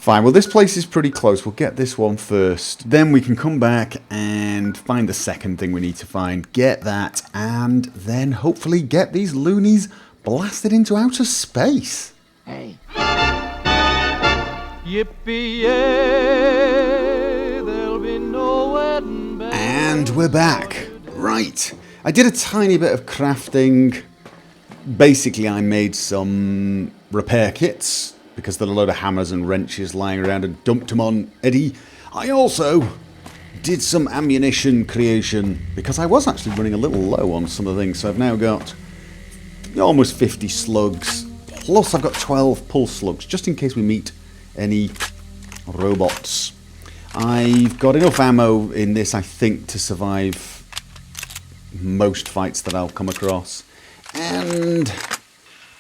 Fine, well this place is pretty close. We'll get this one first. Then we can come back and find the second thing we need to find. Get that, and then hopefully get these loonies blasted into outer space. Hey. Yippee-yay, there'll be no wedding bells. And we're back. Right. I did a tiny bit of crafting. Basically, I made some repair kits, because there are a load of hammers and wrenches lying around, and dumped them on Eddie. I also did some ammunition creation, because I was actually running a little low on some of the things. So I've now got almost 50 slugs, plus I've got 12 pulse slugs, just in case we meet any robots. I've got enough ammo in this, I think, to survive most fights that I'll come across. And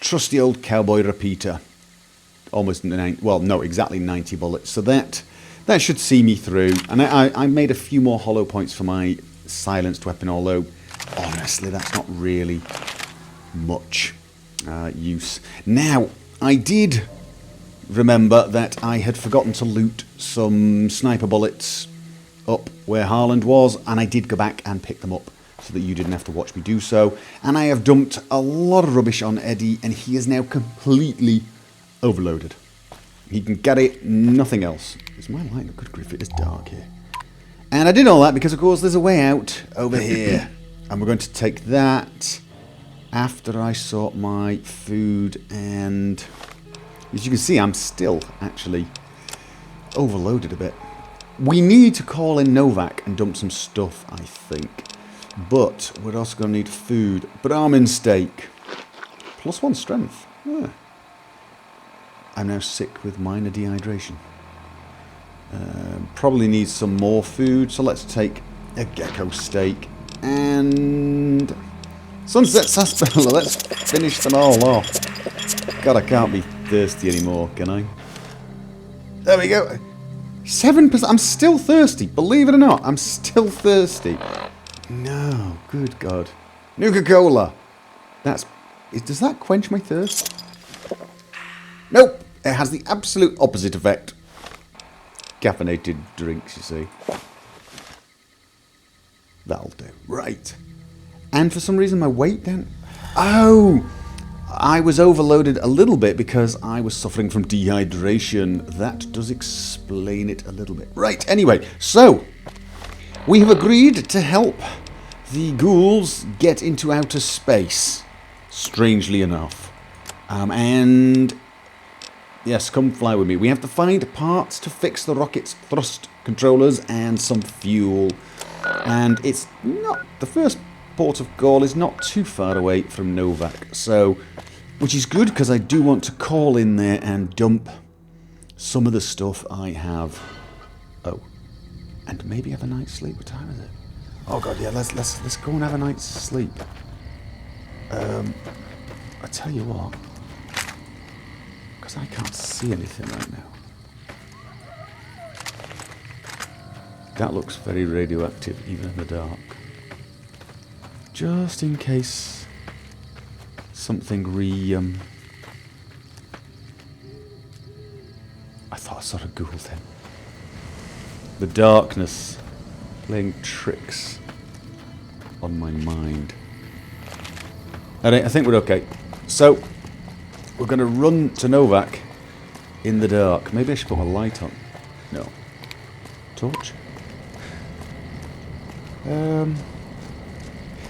trusty old Cowboy Repeater. Almost exactly 90 bullets. So that should see me through. And I made a few more hollow points for my silenced weapon, although honestly that's not really much use. Now, I did remember that I had forgotten to loot some sniper bullets up where Harland was, and I did go back and pick them up so that you didn't have to watch me do so. And I have dumped a lot of rubbish on Eddie, and he is now completely overloaded. He can get it, nothing else. Is my light? Good grief, it is dark here. And I did all that because, of course, there's a way out over here. And we're going to take that after I sort my food. And as you can see, I'm still actually overloaded a bit. We need to call in Novak and dump some stuff, I think. But we're also going to need food. Brahmin steak. +1 strength. Yeah. I'm now sick with minor dehydration. Probably need some more food, so let's take a gecko steak and sunset sarsaparilla. Let's finish them all off. God, I can't be thirsty anymore, can I? There we go. 7%. I'm still thirsty. Believe it or not, I'm still thirsty. No, good God. Nuka-Cola. Does that quench my thirst? Nope. It has the absolute opposite effect. Caffeinated drinks, you see. That'll do. Right. And for some reason my weight down... Oh! I was overloaded a little bit because I was suffering from dehydration. That does explain it a little bit. Right, anyway. So, we have agreed to help the ghouls get into outer space. Strangely enough. And... yes, come fly with me. We have to find parts to fix the rocket's thrust controllers and some fuel. And it's not... the first port of call is not too far away from Novak. So, which is good because I do want to call in there and dump some of the stuff I have. Oh. And maybe have a night's sleep. What time is it? Oh God, yeah, let's go and have a night's sleep. I tell you what. Because I can't see anything right now. That looks very radioactive, even in the dark. Just in case something I thought I saw a ghoul then. The darkness playing tricks on my mind. Alright, I think we're okay. So, we're going to run to Novak in the dark. Maybe I should put my light on. No. Torch?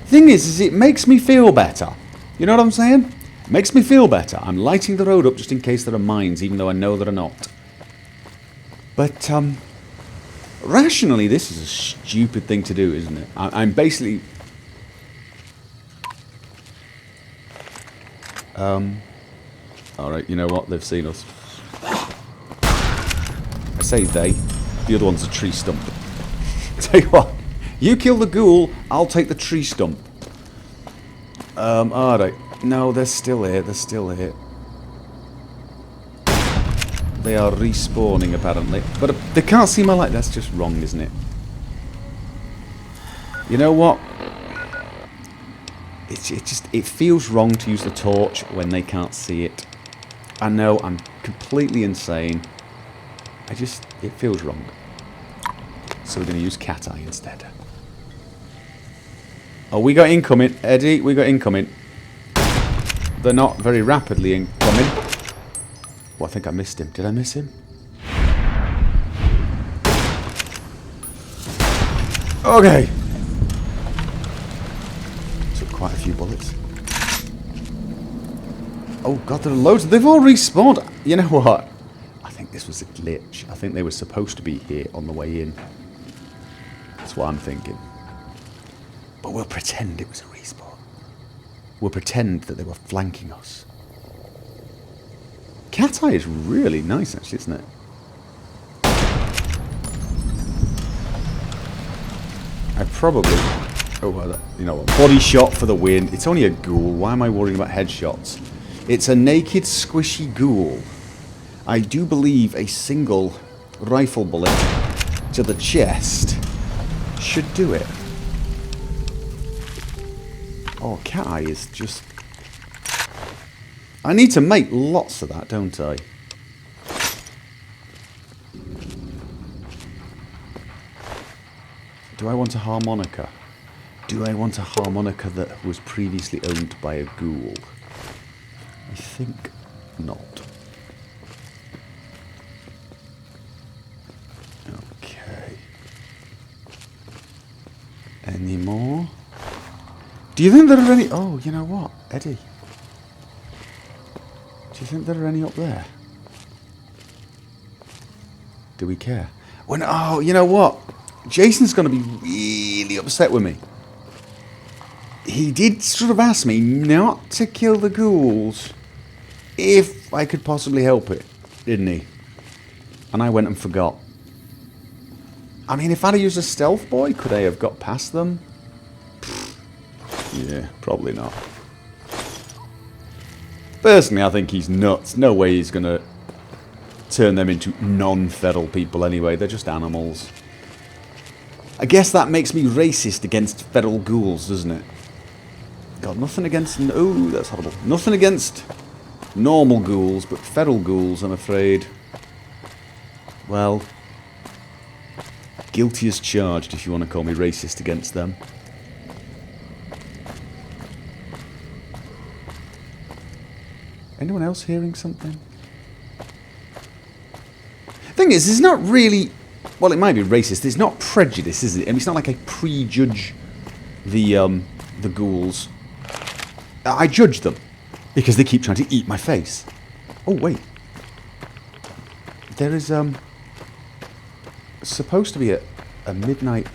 Thing is it makes me feel better. You know what I'm saying? It makes me feel better. I'm lighting the road up just in case there are mines, even though I know there are not. But, rationally, this is a stupid thing to do, isn't it? I'm basically... Alright, you know what? They've seen us. I say they. The other one's a tree stump. Tell you what. You kill the ghoul, I'll take the tree stump. Alright. No, they're still here. They're still here. They are respawning, apparently. But they can't see my light. That's just wrong, isn't it? You know what? It feels wrong to use the torch when they can't see it. I know, I'm completely insane. It feels wrong. So we're going to use cat eye instead. Oh, we got incoming, Eddie. We got incoming. They're not very rapidly incoming. Oh, I think I missed him. Did I miss him? Okay. Took quite a few bullets. Oh god, there are loads. They've all respawned. You know what? I think this was a glitch. I think they were supposed to be here on the way in. That's what I'm thinking. But we'll pretend it was a respawn. We'll pretend that they were flanking us. Cat eye is really nice, actually, isn't it? I probably... Oh, well, you know what? Body shot for the win. It's only a ghoul. Why am I worrying about headshots? It's a naked, squishy ghoul. I do believe a single rifle bullet to the chest should do it. Oh, cat eye is just... I need to make lots of that, don't I? Do I want a harmonica? Do I want a harmonica that was previously owned by a ghoul? I think not. Okay. Any more? Do you think there are any... Oh, you know what, Eddie? Do you think there are any up there? Do we care? When... Oh, you know what? Jason's going to be really upset with me. He did sort of ask me not to kill the ghouls if I could possibly help it, didn't he? And I went and forgot. I mean, if I'd have used a stealth boy, could I have got past them? Yeah, probably not. Personally, I think he's nuts. No way he's going to turn them into non-feral people anyway. They're just animals. I guess that makes me racist against feral ghouls, doesn't it? God, nothing against... Oh, that's horrible. Nothing against normal ghouls, but feral ghouls, I'm afraid. Well, guilty as charged, if you want to call me racist against them. Anyone else hearing something? Thing is, it's not really... Well, it might be racist. It's not prejudice, is it? I mean, it's not like I prejudge the ghouls. I judge them because they keep trying to eat my face. Oh, wait. There is, supposed to be a midnight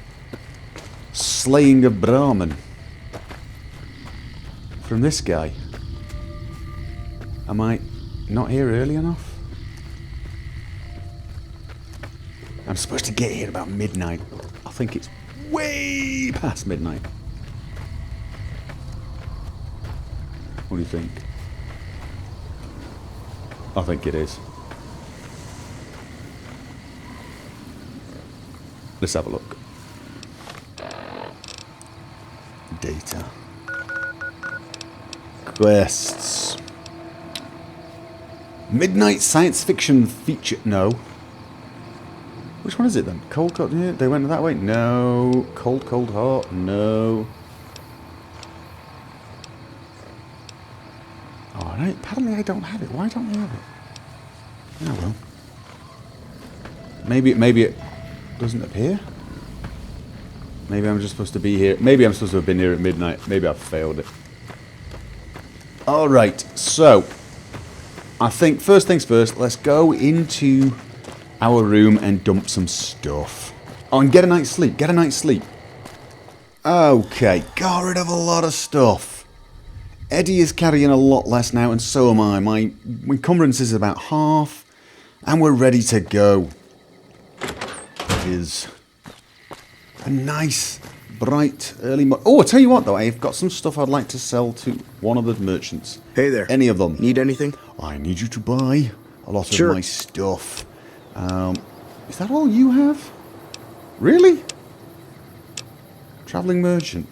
slaying of Brahman from this guy. Am I not here early enough? I'm supposed to get here about midnight. I think it's way past midnight. What do you think? I think it is. Let's have a look. Data. Quests. Midnight science fiction feature. No. Which one is it then? Cold, cold. Yeah, they went that way. No. Cold, cold, hot. No. All right. Apparently, I don't have it. Why don't I have it? Oh well. Maybe it doesn't appear. Maybe I'm just supposed to be here. Maybe I'm supposed to have been here at midnight. Maybe I've failed it. All right. So, I think first things first. Let's go into our room and dump some stuff. Oh, and get a night's sleep. Get a night's sleep. Okay, got rid of a lot of stuff. Eddie is carrying a lot less now, and so am I. My encumbrance is about half, and we're ready to go. It is a nice, bright, early morning. Oh, I tell you what, though, I've got some stuff I'd like to sell to one of the merchants. Hey there. Any of them. Need anything? I need you to buy a lot Sure. of my stuff. Is that all you have? Really? Travelling merchant.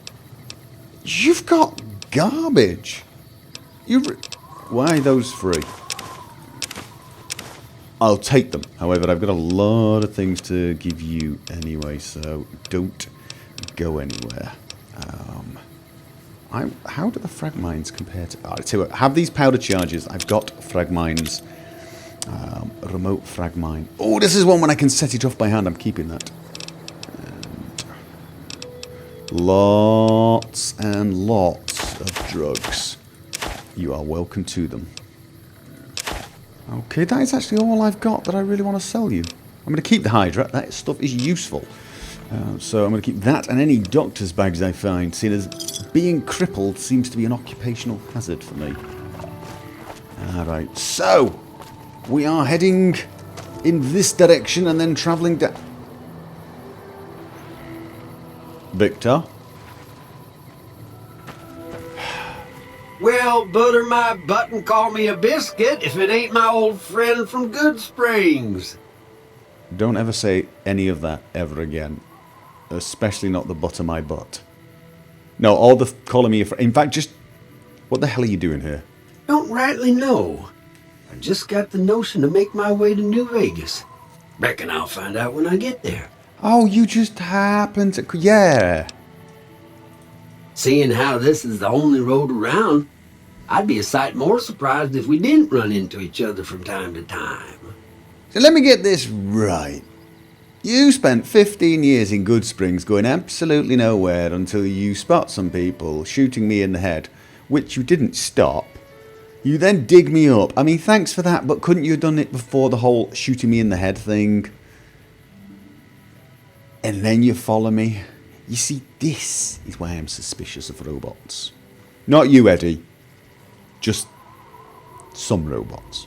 You've got garbage. Why are those free? I'll take them. However, I've got a lot of things to give you anyway, so don't go anywhere. How do the frag mines compare to... I tell you what, have these powder charges. I've got frag mines. Remote frag mine. Oh, this is one when I can set it off by hand. I'm keeping that. And lots and lots of drugs. You are welcome to them. Okay, that is actually all I've got that I really want to sell you. I'm going to keep the Hydra. That stuff is useful. So I'm going to keep that and any doctor's bags I find, seeing as being crippled seems to be an occupational hazard for me. Alright, so we are heading in this direction and then travelling down. Victor? Well, butter my butt and call me a biscuit if it ain't my old friend from Good Springs. Don't ever say any of that ever again. Especially not the butter my butt. No, all the calling me a friend. In fact, just... What the hell are you doing here? Don't rightly know. I just got the notion to make my way to New Vegas. Reckon I'll find out when I get there. Oh, you just happened to... Yeah. Seeing how this is the only road around, I'd be a sight more surprised if we didn't run into each other from time to time. So let me get this right. You spent 15 years in Good Springs going absolutely nowhere until you spot some people shooting me in the head, which you didn't stop. You then dig me up. I mean, thanks for that, but couldn't you have done it before the whole shooting me in the head thing? And then you follow me. You see, this is why I'm suspicious of robots. Not you, Eddie. Just some robots.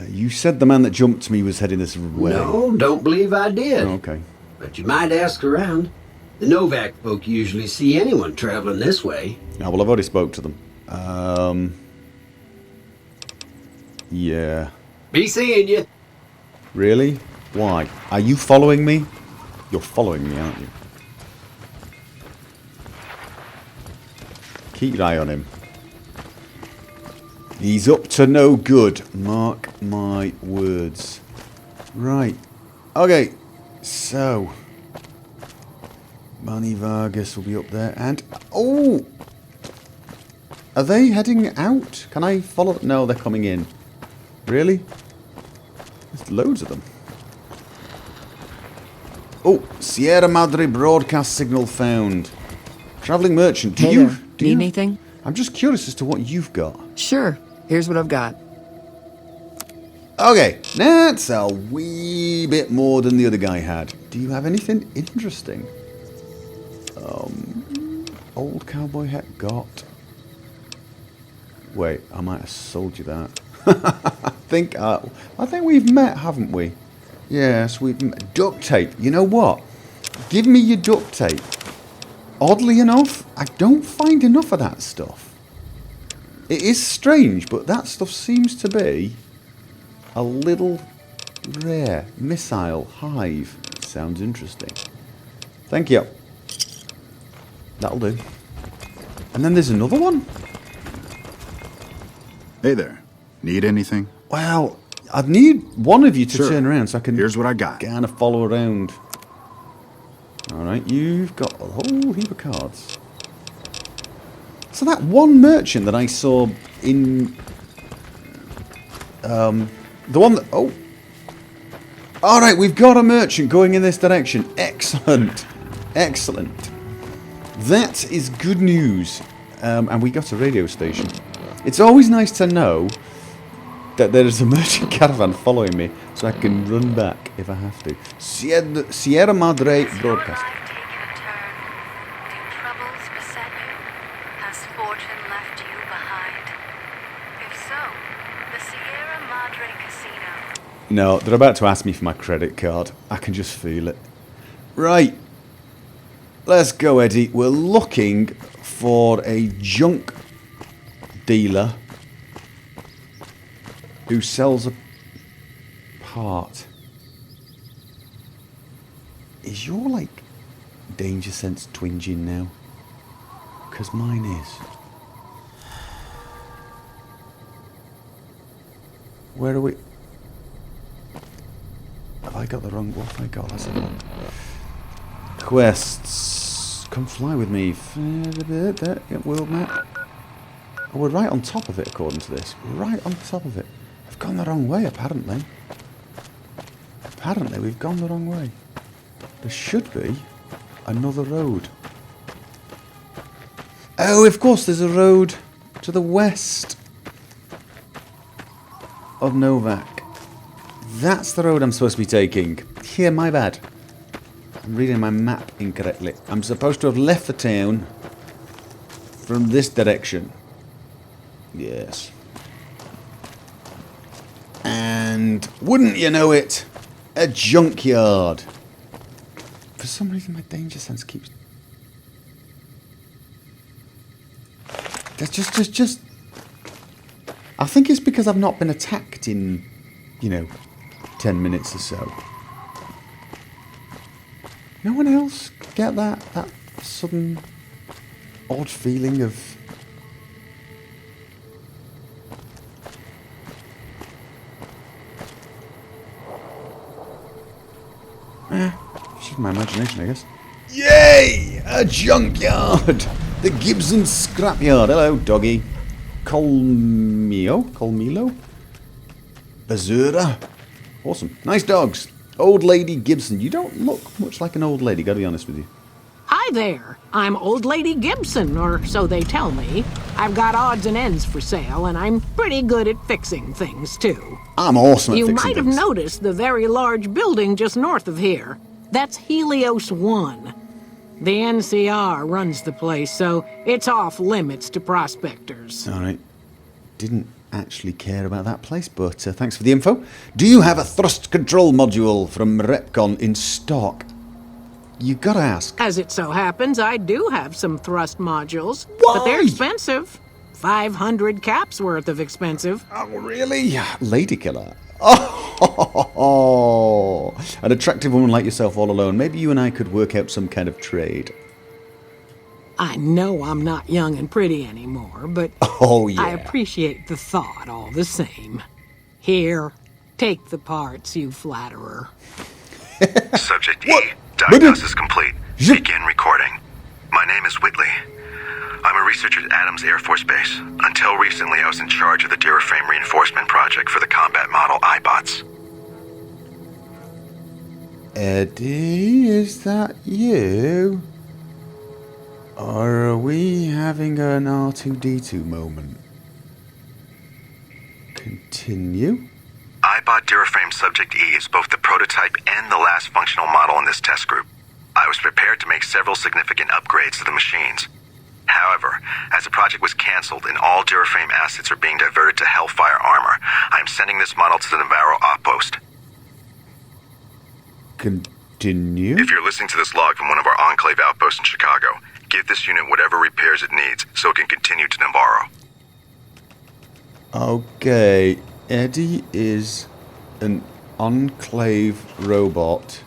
You said the man that jumped me was heading this way. No, don't believe I did. Oh, okay. But you might ask around. The Novak folk usually see anyone traveling this way. Yeah, well, I've already spoke to them. Yeah. Be seeing you. Really? Why? Are you following me? You're following me, aren't you? Keep your eye on him. He's up to no good. Mark my words. Right. Okay. So. Manny Vargas will be up there. And... Oh! Are they heading out? Can I follow? No, they're coming in. Really? There's loads of them. Oh, Sierra Madre broadcast signal found. Traveling merchant. Do Hey you there. do Need you- anything? I'm just curious as to what you've got. Sure. Here's what I've got. Okay, that's a wee bit more than the other guy had. Do you have anything interesting? Old cowboy hat got. Wait, I might have sold you that. I think we've met, haven't we? Yes, we've met. Duct tape. You know what? Give me your duct tape. Oddly enough, I don't find enough of that stuff. It is strange, but that stuff seems to be a little rare. Missile hive. Sounds interesting. Thank you. That'll do. And then there's another one? Hey there. Need anything? Well, I'd need one of you to Sure. turn around so I can... Here's what I got. Kind of follow around. Alright, you've got a whole heap of cards. So that one merchant that I saw in... the one that... Oh! Alright, we've got a merchant going in this direction. Excellent. Excellent. That is good news. And we got a radio station. It's always nice to know that there is a merchant caravan following me, so I can run back if I have to. Sierra Madre broadcast. Taken a turn. Do troubles beset you? Has fortune left you behind? If so, the Sierra Madre Casino. No, they're about to ask me for my credit card. I can just feel it. Right. Let's go, Eddie. We're looking for a junk dealer who sells a part. Is your, like, danger sense twinging now? Because mine is. Where are we? Have I got the wrong... What have I got? Let's have a look. Quests. Come fly with me. There, world map. Oh, we're right on top of it, according to this. Right on top of it. I've gone the wrong way, apparently. Apparently, we've gone the wrong way. There should be another road. Oh, of course, there's a road to the west of Novak. That's the road I'm supposed to be taking. Here, my bad. I'm reading my map incorrectly. I'm supposed to have left the town from this direction. Yes. And wouldn't you know it, a junkyard. For some reason, my danger sense keeps... That's just... I think it's because I've not been attacked in, 10 minutes or so. No one else get that sudden odd feeling of... Just my imagination, I guess. Yay! A junkyard! The Gibson scrapyard. Hello, doggy. Colmilo? Bazura. Awesome. Nice dogs. Old Lady Gibson. You don't look much like an old lady, gotta be honest with you. Hi there. I'm Old Lady Gibson, or so they tell me. I've got odds and ends for sale, and I'm pretty good at fixing things, too. I'm awesome at You fixing might have things. noticed the very large building just north of here. That's Helios 1. The NCR runs the place, so it's off limits to prospectors. Alright. Didn't actually care about that place, but thanks for the info. Do you have a thrust control module from Repcon in stock? You gotta ask. As it so happens, I do have some thrust modules, Why? but they're expensive. 500 caps worth of expensive. Oh, really? Lady killer. Oh, an attractive woman like yourself all alone. Maybe you and I could work out some kind of trade. I know I'm not young and pretty anymore, but Oh, yeah. I appreciate the thought all the same. Here, take the parts, you flatterer. Subject E. Diagnosis complete. Begin recording. My name is Whitley. I'm a researcher at Adams Air Force Base. Until recently, I was in charge of the Duraframe reinforcement project for the combat model iBots. Eddie, is that you? Or are we having an R2-D2 moment? Continue. iBot Duraframe Subject E is both the prototype and the last functional model in this test group. I was prepared to make several significant upgrades to the machines. However, as the project was cancelled and all Duraframe assets are being diverted to Hellfire armor, I am sending this model to the Navarro outpost. Continue. If you're listening to this log from one of our Enclave outposts in Chicago, give this unit whatever repairs it needs so it can continue to Navarro. Okay, Eddie is an Enclave robot.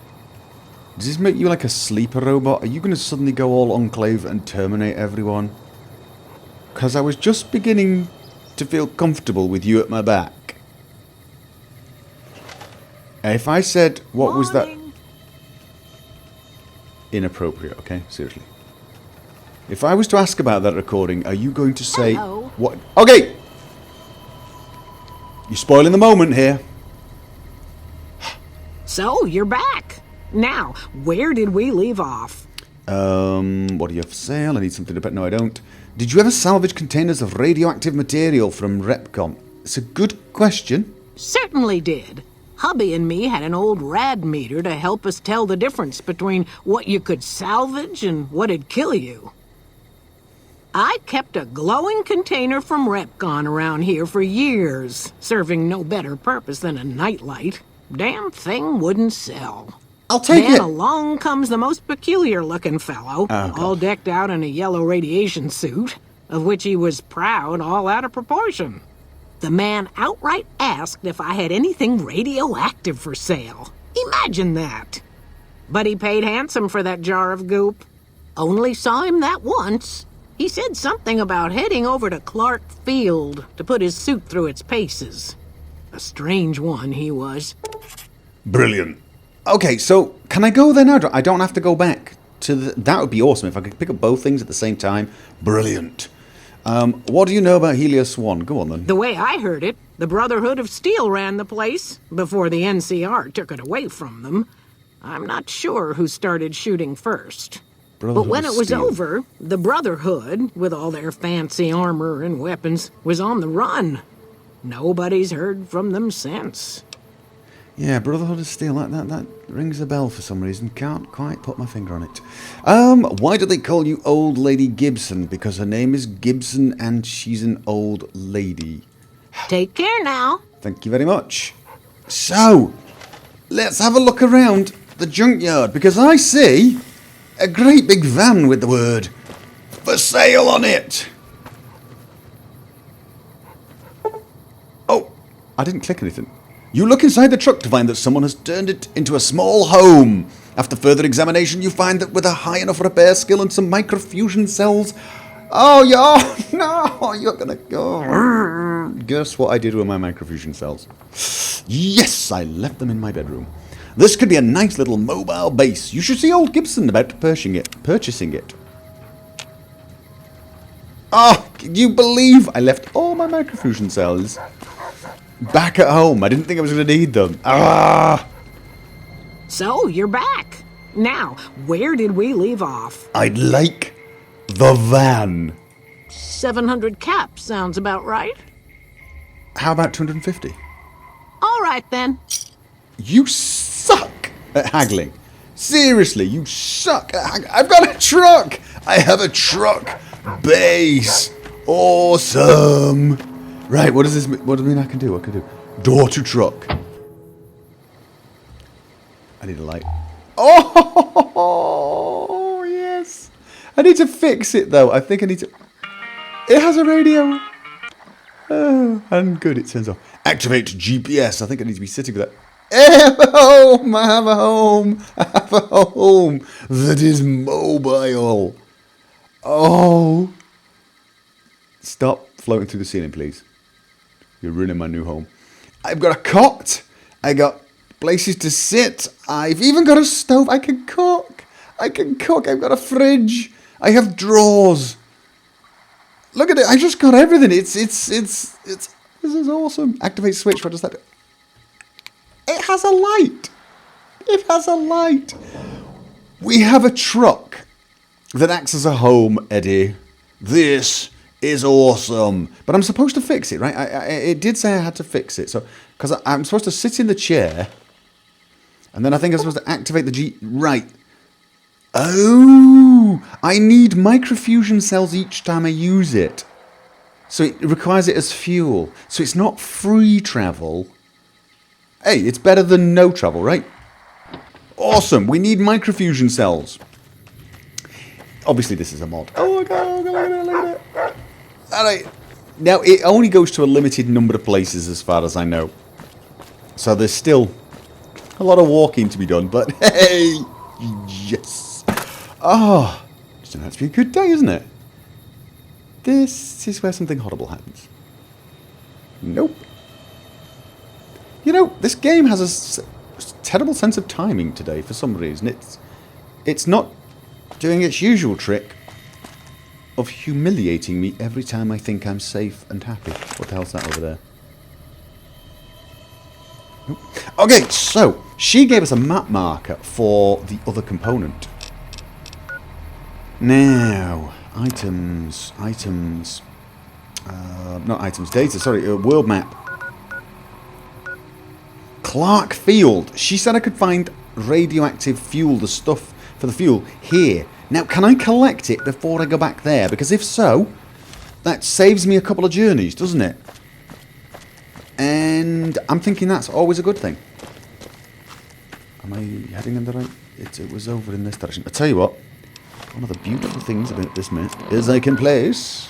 Does this make you like a sleeper robot? Are you going to suddenly go all Enclave and terminate everyone? Because I was just beginning to feel comfortable with you at my back. If I said, what was that? Inappropriate, okay? Seriously. If I was to ask about that recording, are you going to say... Hello. What? Okay! You're spoiling the moment here. So, you're back. Now, where did we leave off? What do you have for sale? I need something to bet. No, I don't. Did you ever salvage containers of radioactive material from Repcon? It's a good question. Certainly did. Hubby and me had an old rad meter to help us tell the difference between what you could salvage and what'd kill you. I kept a glowing container from Repcon around here for years, serving no better purpose than a nightlight. Damn thing wouldn't sell. I'll take Then it. along comes the most peculiar-looking fellow, God. all decked out in a yellow radiation suit, of which he was proud all out of proportion. The man outright asked if I had anything radioactive for sale. Imagine that. But he paid handsome for that jar of goop. Only saw him that once. He said something about heading over to Clark Field to put his suit through its paces. A strange one he was. Brilliant. Okay, so can I go there now? I don't have to go back to the... That would be awesome if I could pick up both things at the same time. Brilliant. What do you know about Helios 1? Go on then. The way I heard it, the Brotherhood of Steel ran the place before the NCR took it away from them. I'm not sure who started shooting first. But when it was over, the Brotherhood, with all their fancy armor and weapons, was on the run. Nobody's heard from them since. Yeah, Brotherhood of Steel, that rings a bell for some reason. Can't quite put my finger on it. Why do they call you Old Lady Gibson? Because her name is Gibson and she's an old lady. Take care now. Thank you very much. So, let's have a look around the junkyard, because I see a great big van with the word "for sale" on it. Oh, I didn't click anything. You look inside the truck to find that someone has turned it into a small home. After further examination, you find that with a high enough repair skill and some microfusion cells... Oh, no, you're gonna go... Guess what I did with my microfusion cells? Yes, I left them in my bedroom. This could be a nice little mobile base. You should see old Gibson about purchasing it. Oh, can you believe I left all my microfusion cells back at home? I didn't think I was going to need them. Ah! So, you're back. Now, where did we leave off? I'd like the van. 700 caps sounds about right. How about 250? All right, then. You suck at haggling. Seriously, you suck at haggling. I've got a truck. I have a truck base. Awesome. Right, what does this mean? What does it mean I can do? What can I do? Door to truck. I need a light. Oh, yes. I need to fix it, though. I think I need to... It has a radio. Oh, and good, it turns off. Activate GPS. I think I need to be sitting with that. I have a home. I have a home. I have a home that is mobile. Oh. Stop floating through the ceiling, please. You're ruining my new home. I've got a cot. I got places to sit. I've even got a stove. I can cook. I've got a fridge. I have drawers. Look at it. I just got everything. This is awesome. Activate switch. What does that do? It has a light. It has a light. We have a truck that acts as a home, Eddie. This is awesome. But I'm supposed to fix it, right? It did say I had to fix it. So, because I'm supposed to sit in the chair, and then I think I'm supposed to activate the G... Right. Oh, I need microfusion cells each time I use it. So it requires it as fuel. So it's not free travel. Hey, it's better than no travel, right? Awesome. We need microfusion cells. Obviously, this is a mod. Oh, my God. Look at it. All right. Now, it only goes to a limited number of places as far as I know. So there's still a lot of walking to be done. But, hey, yes. Oh, it's going to have to be a good day, isn't it? This is where something horrible happens. Nope. You know, this game has a terrible sense of timing today for some reason. It's not doing its usual trick of humiliating me every time I think I'm safe and happy. What the hell's that over there? Nope. Okay, so she gave us a map marker for the other component. Now, items, not items, data, sorry, world map. Clark Field. She said I could find radioactive fuel, the stuff for the fuel, here. Now, can I collect it before I go back there? Because if so, that saves me a couple of journeys, doesn't it? And I'm thinking that's always a good thing. Am I heading in the right... It was over in this direction. I tell you what, one of the beautiful things about this map is I can place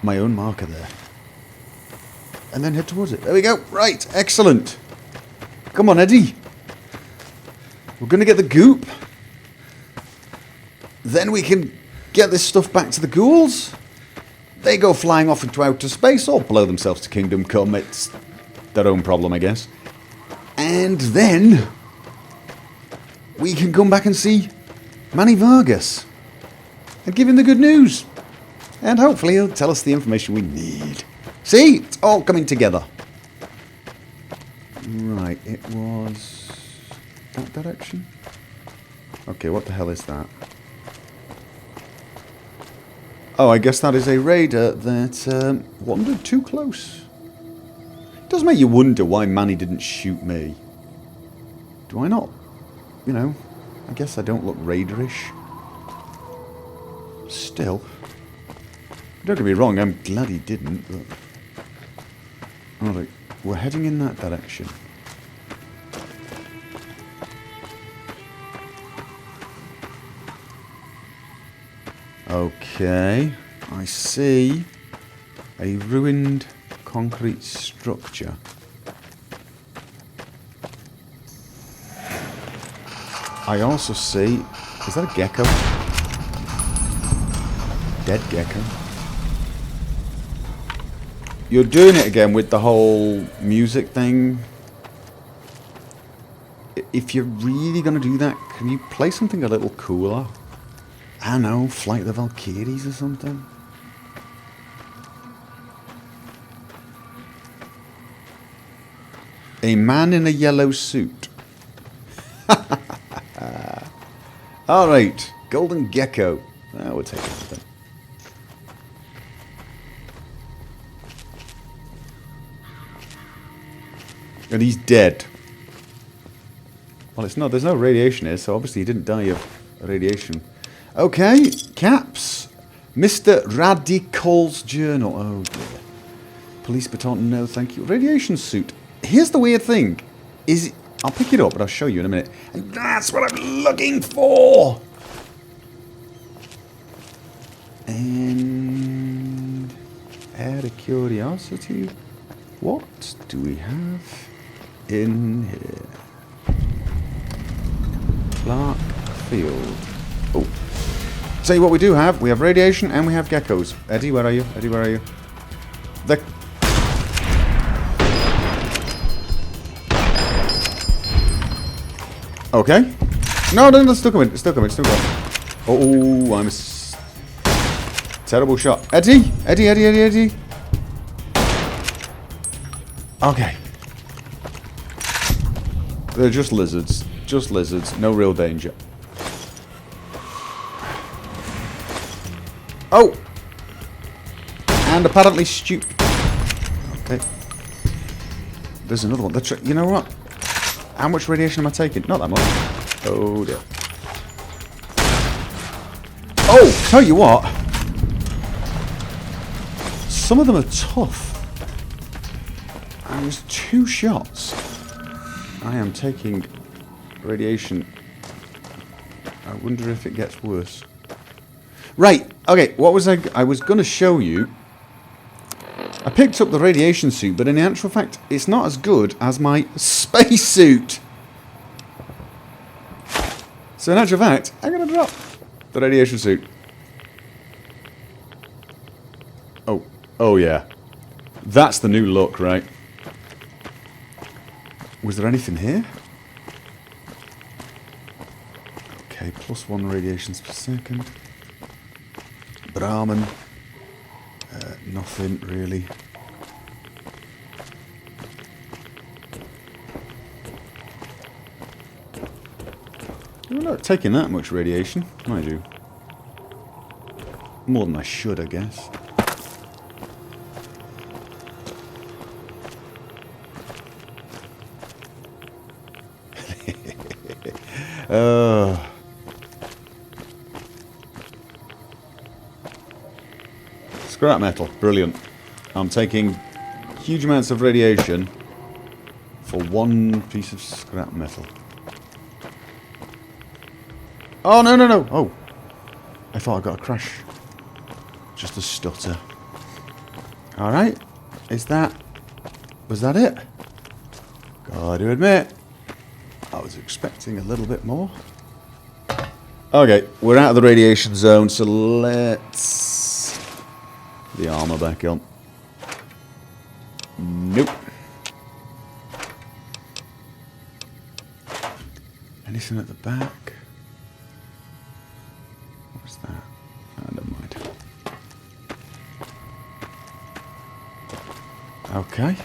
my own marker there. And then head towards it. There we go. Right. Excellent. Come on, Eddie. We're going to get the goop. Then we can get this stuff back to the ghouls. they go flying off into outer space or blow themselves to kingdom come. It's their own problem, I guess. And then we can come back and see Manny Vargas and give him the good news. And hopefully he'll tell us the information we need. See? It's all coming together. Right, it was that direction. Okay, what the hell is that? Oh, I guess that is a raider that wandered too close. It does make you wonder why Manny didn't shoot me. Do I not? You know, I guess I don't look raiderish. Still, don't get me wrong, I'm glad he didn't, but... Alright, we're heading in that direction. Okay, I see a ruined concrete structure. I also see... Is that a gecko? Dead gecko. You're doing it again with the whole music thing. If you're really going to do that, can you play something a little cooler? I don't know, Flight of the Valkyries or something? A man in a yellow suit. Alright, Golden Gecko. We'll take it then. And he's dead. Well, it's not. There's no radiation here, so obviously he didn't die of radiation. Okay, caps. Mr. Radical's journal. Oh dear. Police baton, no thank you. Radiation suit. Here's the weird thing. I'll pick it up, but I'll show you in a minute. And that's what I'm looking for. And out of curiosity, what do we have in here? Clark Field. Oh. Tell you what we do have. We have radiation and we have geckos. Eddie, where are you? Eddie, where are you? Okay. No, it's still coming. It's still coming. It's still going. Oh, I'm a terrible shot. Eddie! Eddie, Eddie, Eddie, Eddie. Okay. They're just lizards. Just lizards. No real danger. Oh! And apparently stupid. Okay. There's another one. You know what? How much radiation am I taking? Not that much. Oh dear. Oh! Tell you what. Some of them are tough. And there's 2 shots. I am taking radiation. I wonder if it gets worse. Right, okay, what was I was going to show you. I picked up the radiation suit, but in actual fact, it's not as good as my space suit. So in actual fact, I'm going to drop the radiation suit. Oh yeah. That's the new look, right? Was there anything here? Okay, +1 radiations per second. Brahman. Nothing really. I'm not taking that much radiation, mind you. More than I should, I guess. Scrap metal, brilliant. I'm taking huge amounts of radiation for 1 piece of scrap metal. Oh, no, no, no. Oh. I thought I got a crash. Just a stutter. Alright. Was that it? Gotta admit, I was expecting a little bit more. Okay, we're out of the radiation zone, so let's The armor back on. Nope. Anything at the back? What's that? Oh, never mind. Okay.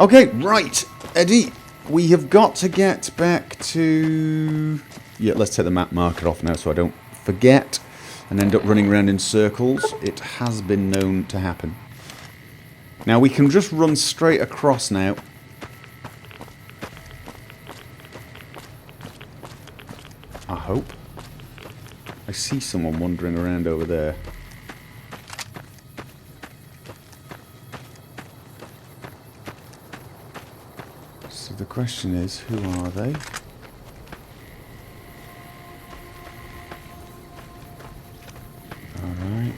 Okay, right, Eddie. We have got to get back to... Yeah, let's take the map marker off now so I don't forget and end up running around in circles. It has been known to happen. Now, we can just run straight across now. I hope. I see someone wandering around over there. So the question is, who are they? Alright.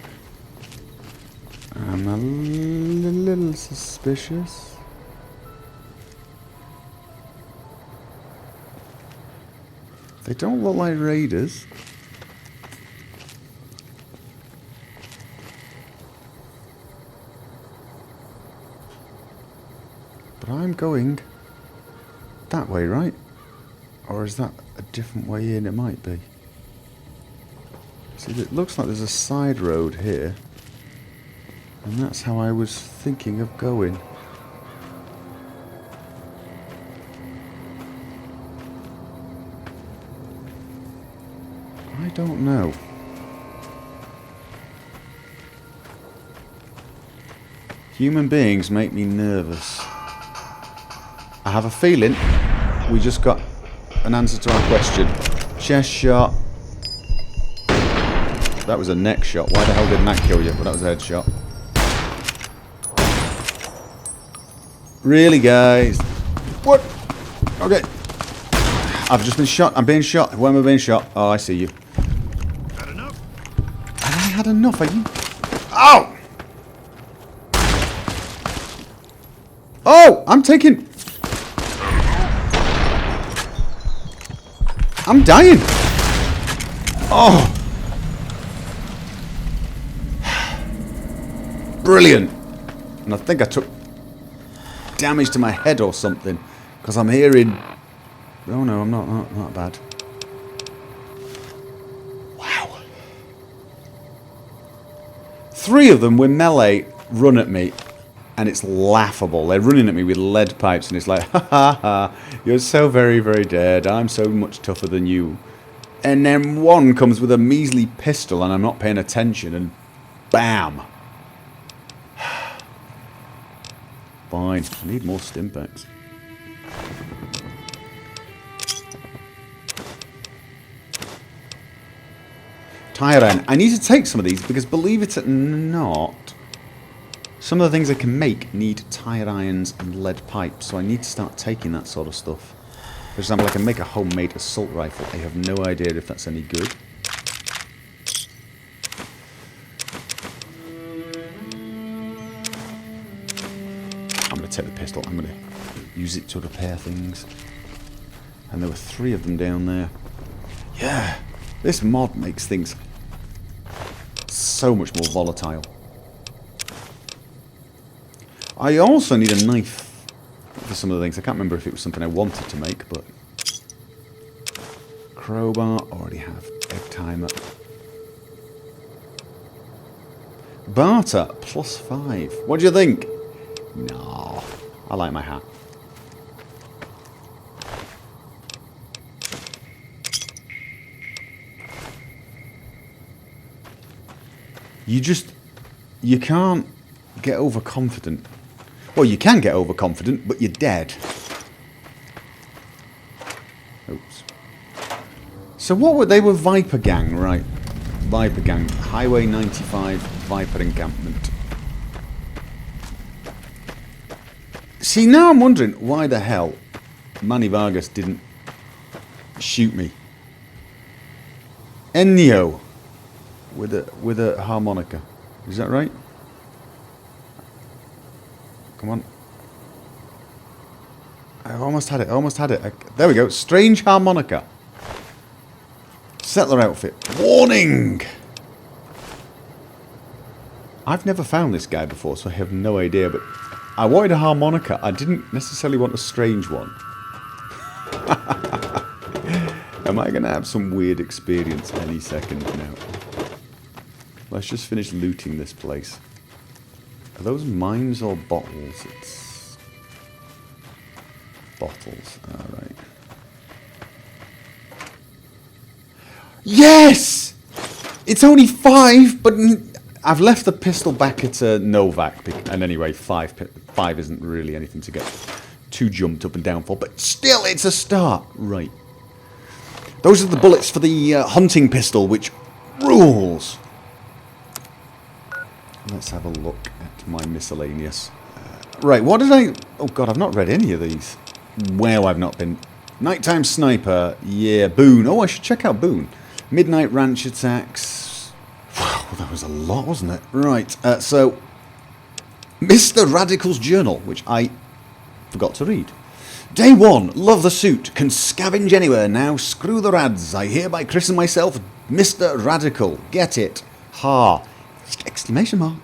I'm a little suspicious. They don't look like raiders. But I'm going that way, right? Or is that a different way in? It might be. See, it looks like there's a side road here. And that's how I was thinking of going. I don't know. Human beings make me nervous. I have a feeling we just got an answer to our question. Chest shot. That was a neck shot. Why the hell didn't that kill you? But that was a head shot. Really, guys? What? Okay. I've just been shot. I'm being shot. Why am I being shot? Oh, I see you. Had enough? Have I had enough? Are you? Oh! Oh! I'm taking... I'm dying! Oh! Brilliant! And I think I took damage to my head or something. Because I'm hearing... Oh no, I'm not bad. Wow. 3 of them with melee run at me. And it's laughable. They're running at me with lead pipes and it's like, ha ha ha, you're so very, very dead. I'm so much tougher than you. And then one comes with a measly pistol and I'm not paying attention and bam. Fine. I need more stimpaks. Tire iron. I need to take some of these because believe it or not, some of the things I can make need tire irons and lead pipes, so I need to start taking that sort of stuff. For example, I can make a homemade assault rifle. I have no idea if that's any good. I'm going to take the pistol. I'm going to use it to repair things. And there were 3 of them down there. Yeah, this mod makes things so much more volatile. I also need a knife for some of the things. I can't remember if it was something I wanted to make, but... Crowbar, already have. Egg timer. Barter, +5. What do you think? No, I like my hat. You can't get overconfident. Well, you can get overconfident, but you're dead. Oops. So what were they? Were Viper Gang, right? Viper Gang. Highway 95, Viper Encampment. See, now I'm wondering why the hell Manny Vargas didn't shoot me. Ennio with a harmonica. Is that right? Come on. I almost had it. There we go. Strange harmonica. Settler outfit. Warning! I've never found this guy before, so I have no idea, but I wanted a harmonica. I didn't necessarily want a strange one. Am I going to have some weird experience any second now? Let's just finish looting this place. Are those mines or bottles? It's bottles. Alright. Yes! It's only 5, but I've left the pistol back at Novak. And anyway, 5 isn't really anything to get too jumped up and down for. But still, it's a start. Right. Those are the bullets for the hunting pistol, which rules. Let's have a look at my miscellaneous. Right, what did I... Oh, God, I've not read any of these. Well, I've not been... Nighttime Sniper. Yeah, Boone. Oh, I should check out Boone. Midnight Ranch Attacks. Wow, that was a lot, wasn't it? Right, so... Mr. Radical's Journal, which I forgot to read. Day 1. Love the suit. Can scavenge anywhere now. Screw the rads. I hereby christen myself Mr. Radical. Get it. Ha. Exclamation mark.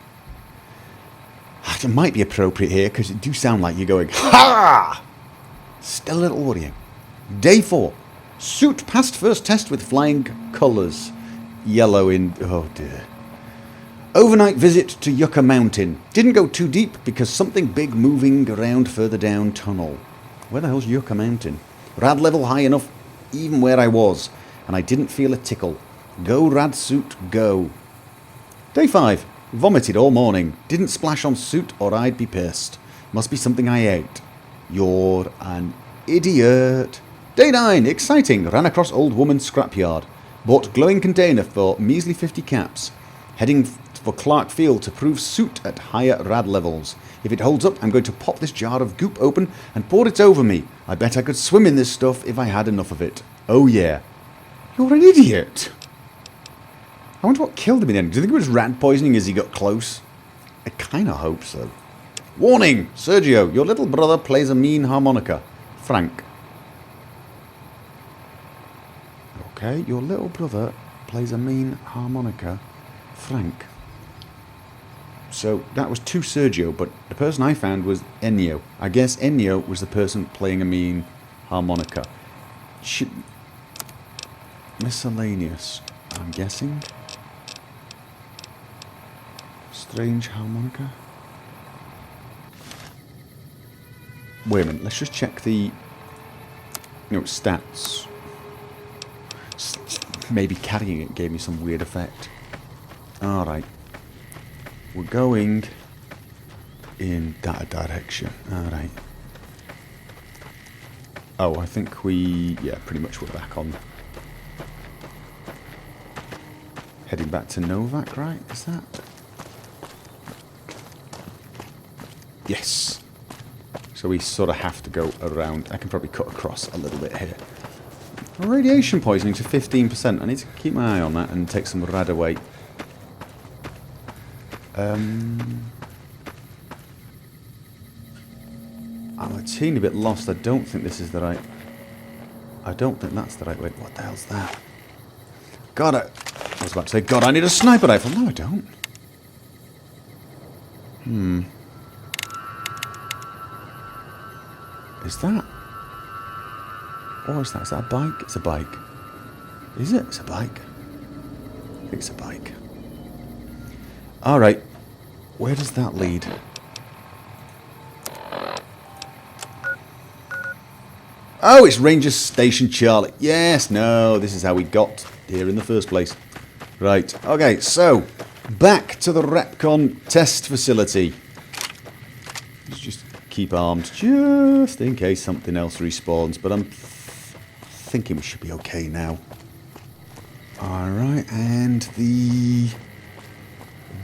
It might be appropriate here because it do sound like you're going ha. Still a little worrying. Day 4. Suit passed first test with flying colours. Yellow in... Oh dear. Overnight visit to Yucca Mountain. Didn't go too deep because something big moving around further down tunnel. Where the hell's Yucca Mountain? Rad level high enough even where I was. And I didn't feel a tickle. Go rad suit, go. Day 5. Vomited all morning. Didn't splash on suit or I'd be pissed. Must be something I ate. You're an idiot. Day 9. Exciting. Ran across old woman's scrapyard. Bought glowing container for measly 50 caps. Heading for Clark Field to prove suit at higher rad levels. If it holds up, I'm going to pop this jar of goop open and pour it over me. I bet I could swim in this stuff if I had enough of it. Oh yeah. You're an idiot. I wonder what killed him in the end. Do you think it was rat poisoning as he got close? I kind of hope so. Warning! Sergio, your little brother plays a mean harmonica. Frank. Okay, your little brother plays a mean harmonica. Frank. So that was to Sergio, but the person I found was Ennio. I guess Ennio was the person playing a mean harmonica. Miscellaneous, I'm guessing. Strange harmonica. Wait a minute, let's just check the stats. Maybe carrying it gave me some weird effect. Alright. We're going in that direction. Alright. Oh, I think yeah, pretty much we're back on. Heading back to Novak, right? Is that? Yes. So we sort of have to go around. I can probably cut across a little bit here. Radiation poisoning to 15%. I need to keep my eye on that and take some rad away. I'm a teeny bit lost. I don't think this is the right... I don't think that's the right way. What the hell's that? God, I was about to say, God, I need a sniper rifle. No, I don't. Is that? Or is that? Is that a bike? It's a bike. Is it? It's a bike. I think it's a bike. Alright. Where does that lead? Oh, it's Ranger Station Charlie. Yes, no, this is how we got here in the first place. Right, okay, so, back to the Repcon test facility. Let's just keep armed, just in case something else respawns, but I'm thinking we should be okay now. Alright, and the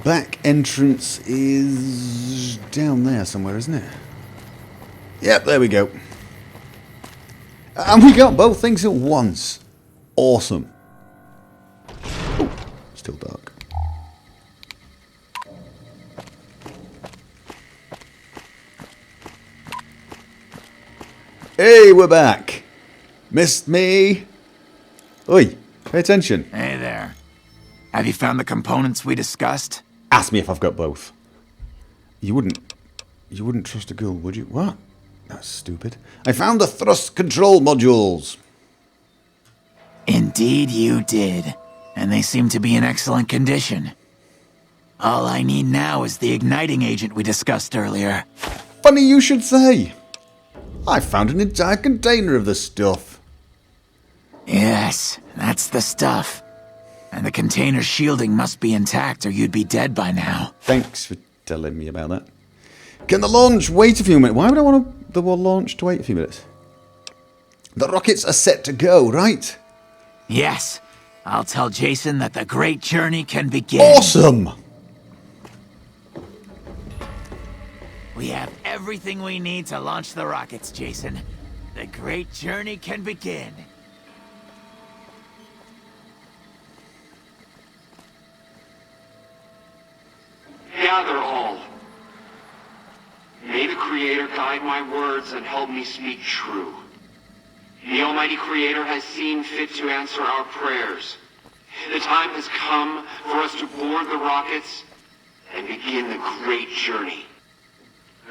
back entrance is down there somewhere, isn't it? Yep, there we go. And we got both things at once. Awesome. Oh, still dark. Hey, we're back. Missed me? Oi, Pay attention. Hey there. Have you found the components we discussed? Ask me if I've got both. You wouldn't trust a ghoul, would you? What? That's stupid. I found the thrust control modules. Indeed you did. And they seem to be in excellent condition. All I need now is the igniting agent we discussed earlier. Funny you should say. I found an entire container of the stuff. Yes, that's the stuff. And the container's shielding must be intact or you'd be dead by now. Thanks for telling me about that. Can the launch wait a few minutes? Why would I want the launch to wait a few minutes? The rockets are set to go, right? Yes. I'll tell Jason that the great journey can begin. Awesome! We have everything we need to launch the rockets, Jason. The great journey can begin. Gather all. May the Creator guide my words and help me speak true. The Almighty Creator has seen fit to answer our prayers. The time has come for us to board the rockets and begin the great journey.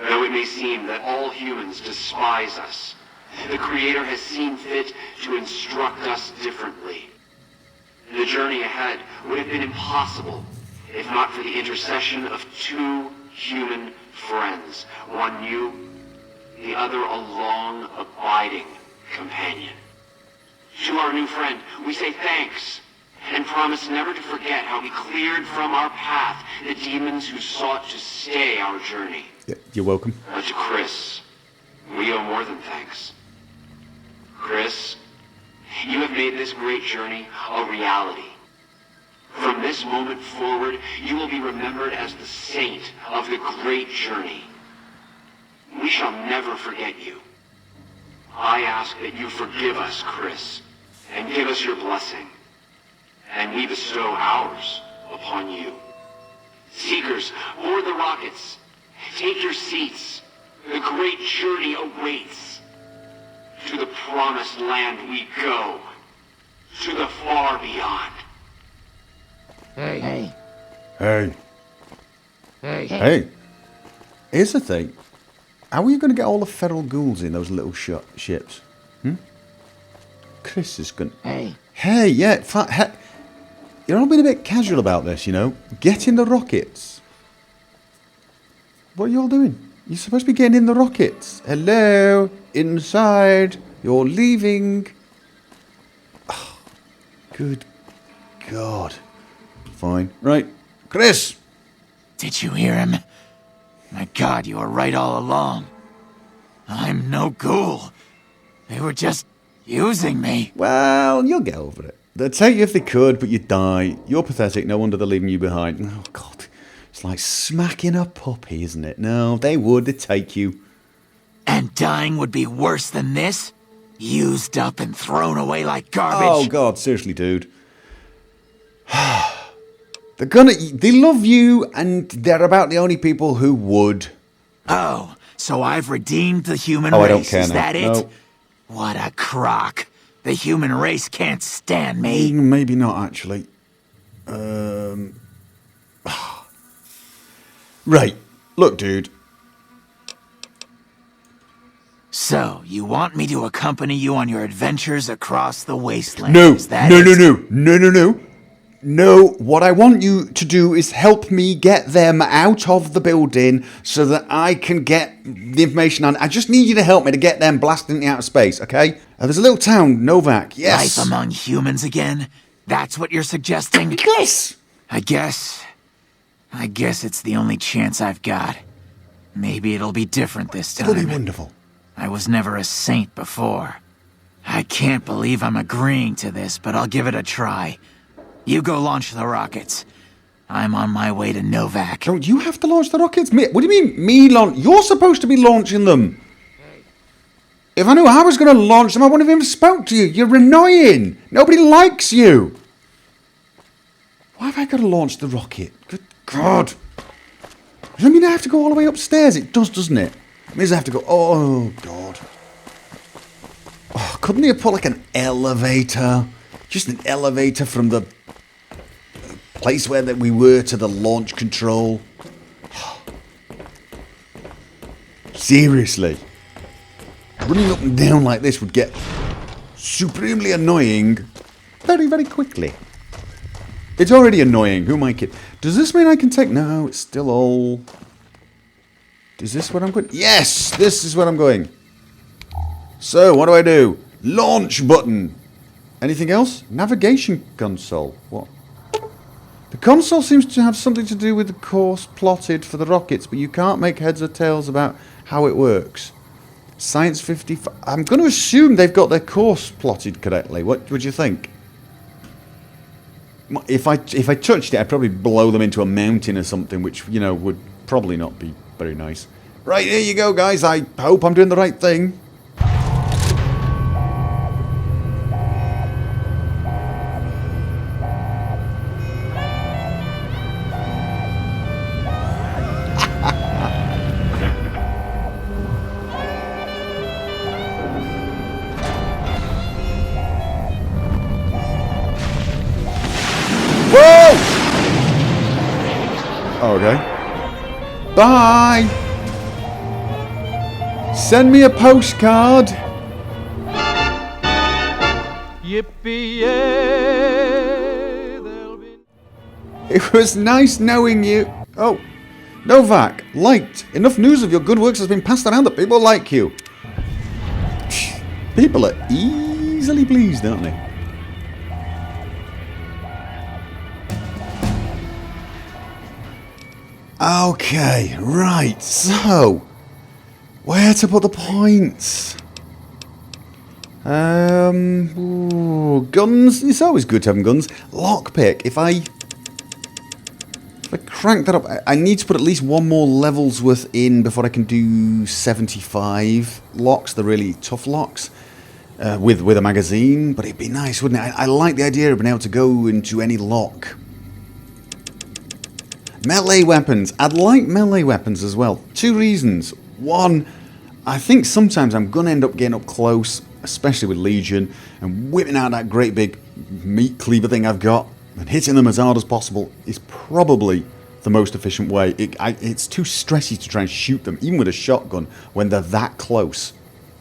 Though it may seem that all humans despise us, the Creator has seen fit to instruct us differently. The journey ahead would have been impossible if not for the intercession of two human friends, one new, the other a long, abiding companion. To our new friend, we say thanks, and promise never to forget how we cleared from our path the demons who sought to stay our journey. Yeah, you're welcome. But to Chris, we owe more than thanks. Chris, you have made this great journey a reality. From this moment forward, you will be remembered as the saint of the great journey. We shall never forget you. I ask that you forgive us, Chris, and give us your blessing. And we bestow ours upon you. Seekers, board the rockets. Take your seats. The great journey awaits. To the promised land we go. To the far beyond. Hey. Hey. Hey. Hey. Here's the thing. How are you going to get all the feral ghouls in those little ships? Chris is going to... Hey, yeah. Hey. You're all being a bit casual about this, you know. Get in the rockets. What are you all doing? You're supposed to be getting in the rockets. Hello? Inside. You're leaving. Oh, good God. Fine. Right. Chris! Did you hear him? My God, you were right all along. I'm no ghoul. They were just using me. Well, you'll get over it. They'd take you if they could, but you'd die. You're pathetic. No wonder they're leaving you behind. Oh, God. It's like smacking a puppy, isn't it? No, they would. They'd take you. And dying would be worse than this? Used up and thrown away like garbage? Oh, God. Seriously, dude. They love you, and they're about the only people who would. Oh, so I've redeemed the human race. I don't care Is now. that it? No. What a crock. The human race can't stand me. Maybe not, actually. Right. Look, dude. So, you want me to accompany you on your adventures across the wasteland? No. Is that No, it? no, no. No, no, no. No, what I want you to do is help me get them out of the building so that I can get the information on. I just need you to help me to get them blasted into outer space, okay? There's a little town, Novak, yes. Life among humans again? That's what you're suggesting? Yes! I guess it's the only chance I've got. Maybe it'll be different this time. Bloody wonderful. I was never a saint before. I can't believe I'm agreeing to this, but I'll give it a try. You go launch the rockets. I'm on my way to Novak. Don't you have to launch the rockets? What do you mean, me launch? You're supposed to be launching them. If I knew I was going to launch them, I wouldn't have even spoke to you. You're annoying. Nobody likes you. Why have I got to launch the rocket? Good God. Does that mean I have to go all the way upstairs? It does, doesn't it? It means I have to go... Oh, God. Oh, couldn't they have put like an elevator Just an elevator from the place where we were to the launch control. Seriously. Running up and down like this would get supremely annoying very, very quickly. It's already annoying. Who am I kidding? Does this mean I can take... No, it's still all... Is this where I'm going? Yes! This is where I'm going. So, what do? Launch button. Anything else? Navigation console. What? The console seems to have something to do with the course plotted for the rockets, but you can't make heads or tails about how it works. Science 55... I'm going to assume they've got their course plotted correctly. What would you think? If I touched it, I'd probably blow them into a mountain or something, which, you know, would probably not be very nice. Right, here you go, guys. I hope I'm doing the right thing. Okay. Bye! Send me a postcard! Yippee-yay, there'll be... It was nice knowing you. Oh, Novak, liked. Enough news of your good works has been passed around that people like you. People are easily pleased, aren't they? Okay, right, so where to put the points? Guns, it's always good to have guns. Lockpick, if I crank that up, I need to put at least one more level's worth in before I can do 75 locks, the really tough locks, with a magazine, but it'd be nice, wouldn't it? I like the idea of being able to go into any lock. Melee weapons. I'd like melee weapons as well. Two reasons. One, I think sometimes I'm going to end up getting up close, especially with Legion, and whipping out that great big meat cleaver thing I've got, and hitting them as hard as possible is probably the most efficient way. It's too stressy to try and shoot them, even with a shotgun, when they're that close.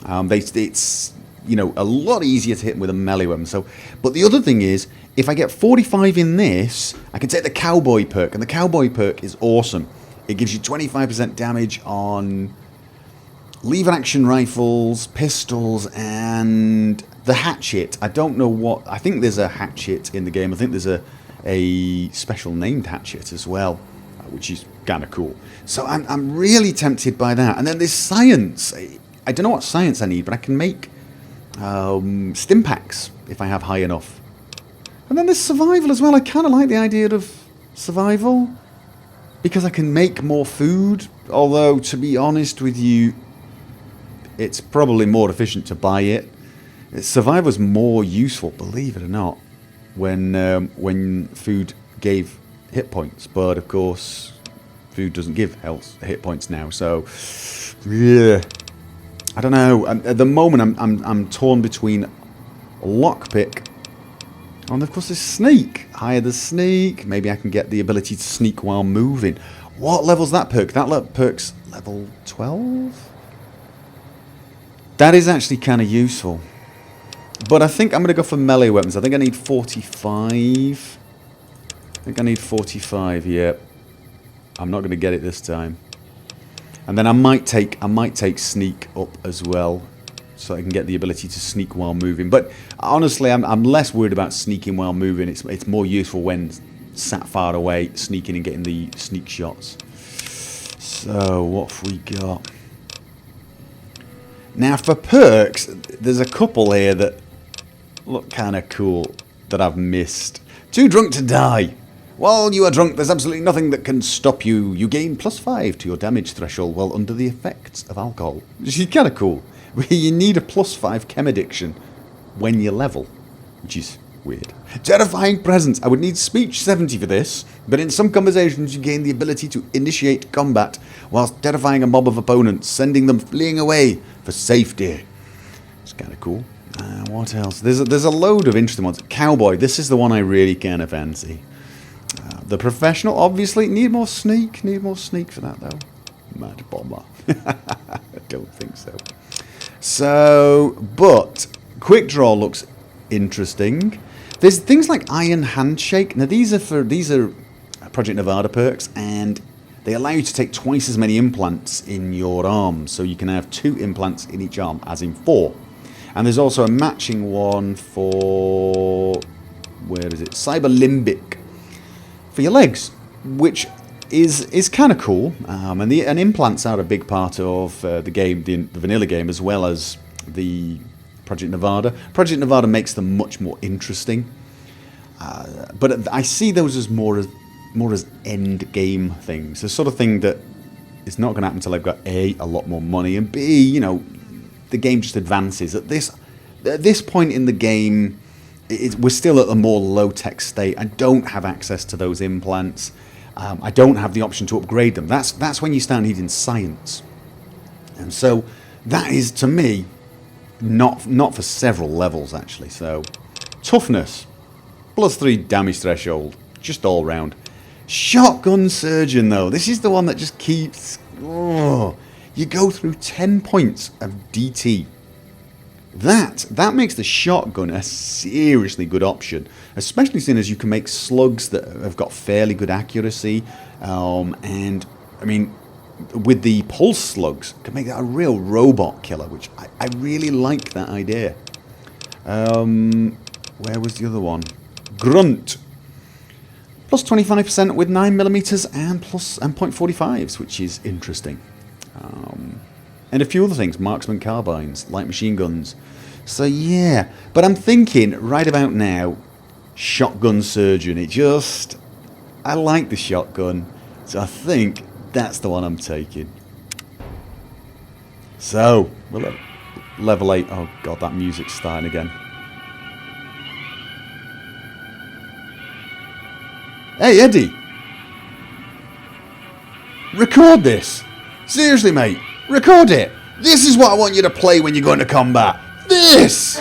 It's, you know, a lot easier to hit them with a melee weapon. So, but the other thing is, if I get 45 in this, I can take the Cowboy perk, and the Cowboy perk is awesome. It gives you 25% damage on lever-action rifles, pistols, and the hatchet. I don't know what... I think there's a hatchet in the game. I think there's a special named hatchet as well, which is kind of cool. So I'm really tempted by that. And then there's science. I don't know what science I need, but I can make stim packs if I have high enough. And then there's survival as well. I kind of like the idea of survival because I can make more food. Although, to be honest with you, it's probably more efficient to buy it. Survival's more useful, believe it or not, when food gave hit points. But of course, food doesn't give hit points now. So, yeah, I don't know. At the moment, I'm torn between lockpick. And of course, there's sneak. Higher the sneak. Maybe I can get the ability to sneak while moving. What level's that perk? That perk's level 12? That is actually kind of useful. But I think I'm going to go for melee weapons. I think I need 45. I think I need 45, yeah. I'm not going to get it this time. And then I might take sneak up as well, so I can get the ability to sneak while moving. But honestly, I'm less worried about sneaking while moving. It's more useful when sat far away, sneaking and getting the sneak shots. So what have we got? Now for perks, there's a couple here that look kind of cool that I've missed. Too drunk to die. While you are drunk, there's absolutely nothing that can stop you. You gain +5 to your damage threshold while under the effects of alcohol. Which is kind of cool. You need a +5 chem addiction when you level, which is weird. Terrifying presence. I would need speech 70 for this, but in some conversations you gain the ability to initiate combat whilst terrifying a mob of opponents, sending them fleeing away for safety. It's kind of cool. What else? There's a load of interesting ones. Cowboy, this is the one I really kind of fancy. The Professional, obviously, need more sneak for that though. Mad Bomber. I don't think so. So, but Quick Draw looks interesting. There's things like Iron Handshake. Now these are Project Nevada perks, and they allow you to take twice as many implants in your arm, so you can have 2 implants in each arm, as in 4. And there's also a matching one for, where is it? Cyber Limbic for your legs, which is kind of cool. And implants are a big part of the game, the vanilla game, as well as the Project Nevada. Project Nevada makes them much more interesting. But I see those as more as end game things. The sort of thing that is not going to happen until I've got A, a lot more money, and B, you know, the game just advances. At this point in the game, we're still at a more low-tech state. I don't have access to those implants. I don't have the option to upgrade them. That's when you start needing science. And so that is, to me, not for several levels, actually. So, toughness, +3 damage threshold, just all round. Shotgun Surgeon, though. This is the one that just keeps... Oh, you go through 10 points of DT. That makes the shotgun a seriously good option, especially seeing as you can make slugs that have got fairly good accuracy, and I mean, with the pulse slugs, can make that a real robot killer, which I really like that idea. Where was the other one? Grunt. +25% with 9mm and .45s, which is interesting. And a few other things, marksman carbines, light machine guns. So yeah, but I'm thinking right about now, Shotgun Surgeon. I like the shotgun, so I think that's the one I'm taking. So, we'll level 8. Oh god, that music's starting again. Hey Eddie! Record this! Seriously mate, record it! This is what I want you to play when you go into combat! This!